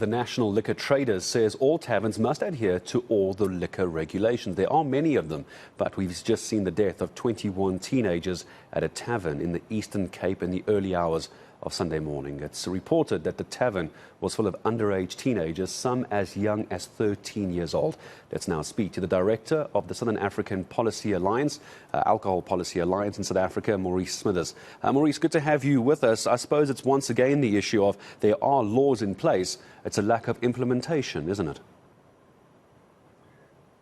The National Liquor Traders says all taverns must adhere to all the liquor regulations. There are many of them, but we've just seen the death of 21 teenagers at a tavern in the Eastern Cape in the early hours of Sunday morning. It's reported that the tavern was full of underage teenagers, some as young as 13 years old. Let's now speak to the director of the Southern African Policy Alliance, Alcohol Policy Alliance in South Africa, Maurice Smithers. Maurice, good to have you with us. I suppose it's once again the issue of there are laws in place. It's a lack of implementation, isn't it?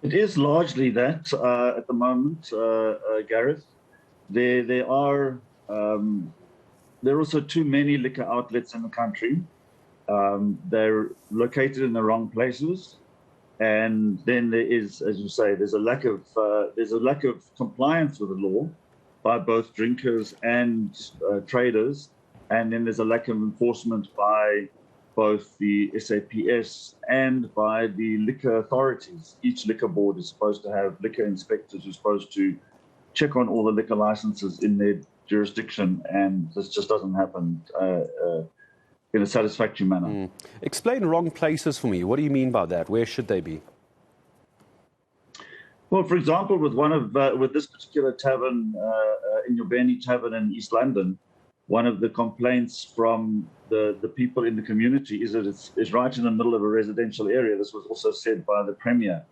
It is largely that at the moment, Gareth. There are also too many liquor outlets in the country. They're located in the wrong places, and then there is, as you say, there's a lack of compliance with the law by both drinkers and traders, and then there's a lack of enforcement by both the SAPS and by the liquor authorities. Each liquor board is supposed to have liquor inspectors who are supposed to check on all the liquor licenses in their jurisdiction, and this just doesn't happen in a satisfactory manner. Explain wrong places for me. What do you mean by that? Where should they be? Well, for example, with this particular tavern, in your Benny Tavern in East London, one of the complaints from the people in the community is that it's right in the middle of a residential area. This was also said by the Premier.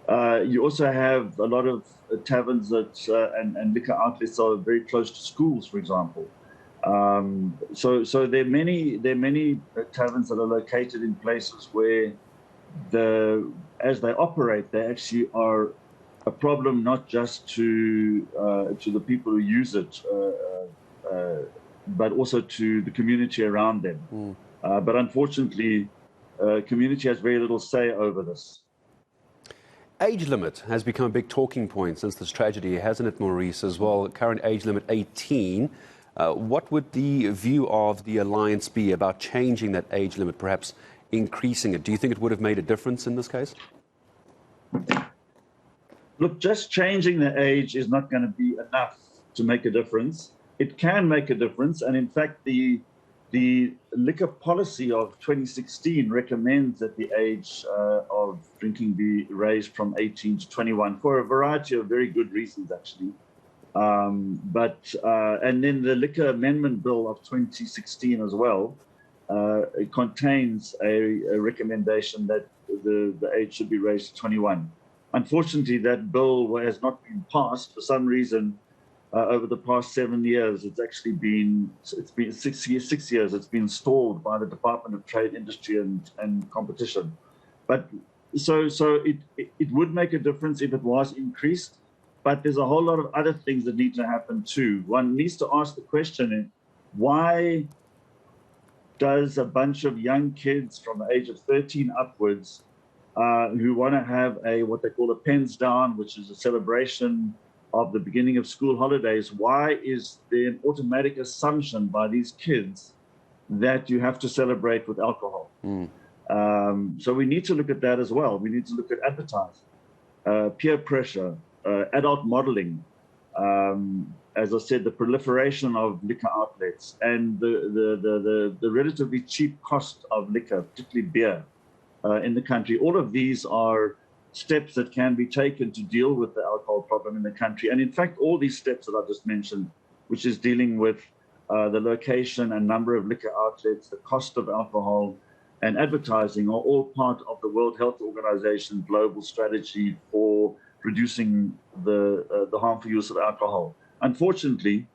You also have a lot of taverns and liquor outlets that are very close to schools, for example. So there are many taverns that are located in places where as they operate, they actually are a problem not just to the people who use it, but also to the community around them. But unfortunately, community has very little say over this. Age limit has become a big talking point since this tragedy, hasn't it, Maurice, as well? Current age limit 18. What would the view of the Alliance be about changing that age limit, perhaps increasing it? Do you think it would have made a difference in this case? Look, just changing the age is not going to be enough to make a difference. It can make a difference, and in fact, the liquor policy of 2016 recommends that the age of drinking be raised from 18 to 21 for a variety of very good reasons, actually. And then the Liquor Amendment Bill of 2016 as well, it contains a recommendation that the age should be raised to 21. Unfortunately, that bill has not been passed for some reason. Over the past 7 years, it's been 6 years. It's been stalled by the Department of Trade, Industry and Competition. But so it would make a difference if it was increased. But there's a whole lot of other things that need to happen too. One needs to ask the question: why does a bunch of young kids from the age of 13 upwards, who want to have what they call a pens down, which is a celebration of the beginning of school holidays, why is there an automatic assumption by these kids that you have to celebrate with alcohol? So we need to look at that as well. We need to look at advertising, peer pressure, adult modeling, as I said, the proliferation of liquor outlets, and the relatively cheap cost of liquor, particularly beer, in the country. All of these are steps that can be taken to deal with the alcohol problem in the country. And in fact, all these steps that I just mentioned, which is dealing with the location and number of liquor outlets, the cost of alcohol, and advertising, are all part of the World Health Organization global strategy for reducing the harmful use of alcohol. Unfortunately,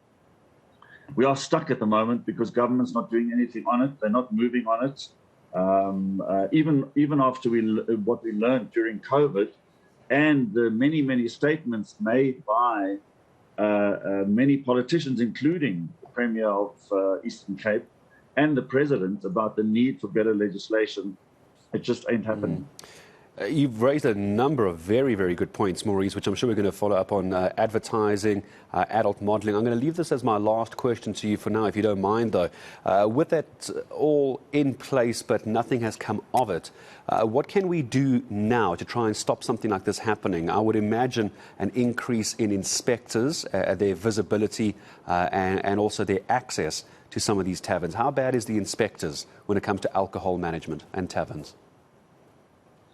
we are stuck at the moment because government's not doing anything on it. They're not moving on it. Even after what we learned during COVID, and the many statements made by many politicians, including the Premier of Eastern Cape and the President, about the need for better legislation, it just ain't happening. You've raised a number of very, very good points, Maurice, which I'm sure we're going to follow up on. Advertising, adult modelling. I'm going to leave this as my last question to you for now, if you don't mind, though. With that all in place, but nothing has come of it, what can we do now to try and stop something like this happening? I would imagine an increase in inspectors, their visibility, and also their access to some of these taverns. How bad is the inspectors when it comes to alcohol management and taverns?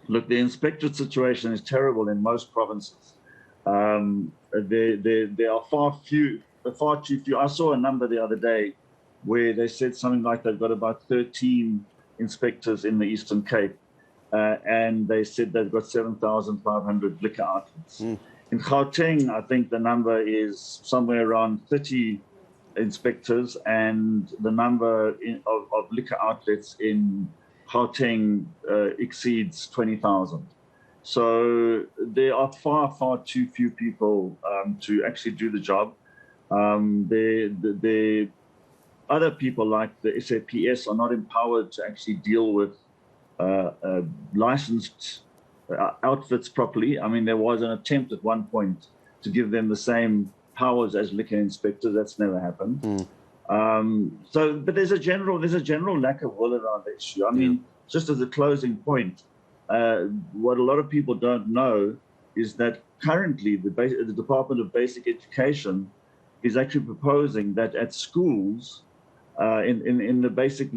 Look, the inspectorate situation is terrible in most provinces. There are far too few. I saw a number the other day where they said something like they've got about 13 inspectors in the Eastern Cape, and they said they've got 7,500 liquor outlets. In Gauteng, I think the number is somewhere around 30 inspectors, and the number of liquor outlets in Gauteng exceeds 20,000. So there are far too few people to actually do the job. The other people like the SAPS are not empowered to actually deal with licensed outfits properly. I mean, there was an attempt at one point to give them the same powers as liquor inspectors. That's never happened. But there's a general lack of will around the issue. I mean, just as a closing point, what a lot of people don't know is that currently the Department of Basic Education is actually proposing that at schools, in the Basic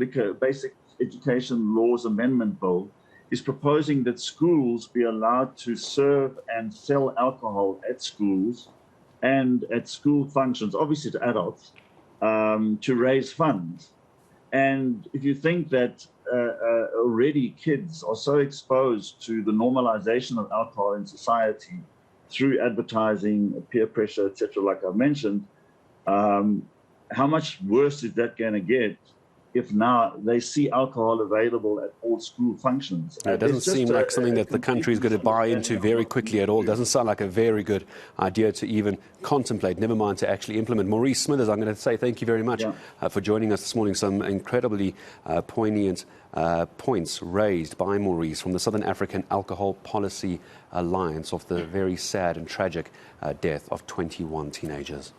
Education Laws Amendment Bill, is proposing that schools be allowed to serve and sell alcohol at schools and at school functions, obviously to adults, to raise funds. And if you think that already kids are so exposed to the normalization of alcohol in society through advertising, peer pressure, etc., like I've mentioned, how much worse is that going to get if now they see alcohol available at all school functions? It doesn't seem like something that the country is going to buy into very quickly at all. It doesn't sound like a very good idea to even contemplate, never mind to actually implement. Maurice Smithers, I'm going to say thank you very much for joining us this morning. Some incredibly poignant points raised by Maurice from the Southern African Alcohol Policy Alliance of the very sad and tragic death of 21 teenagers.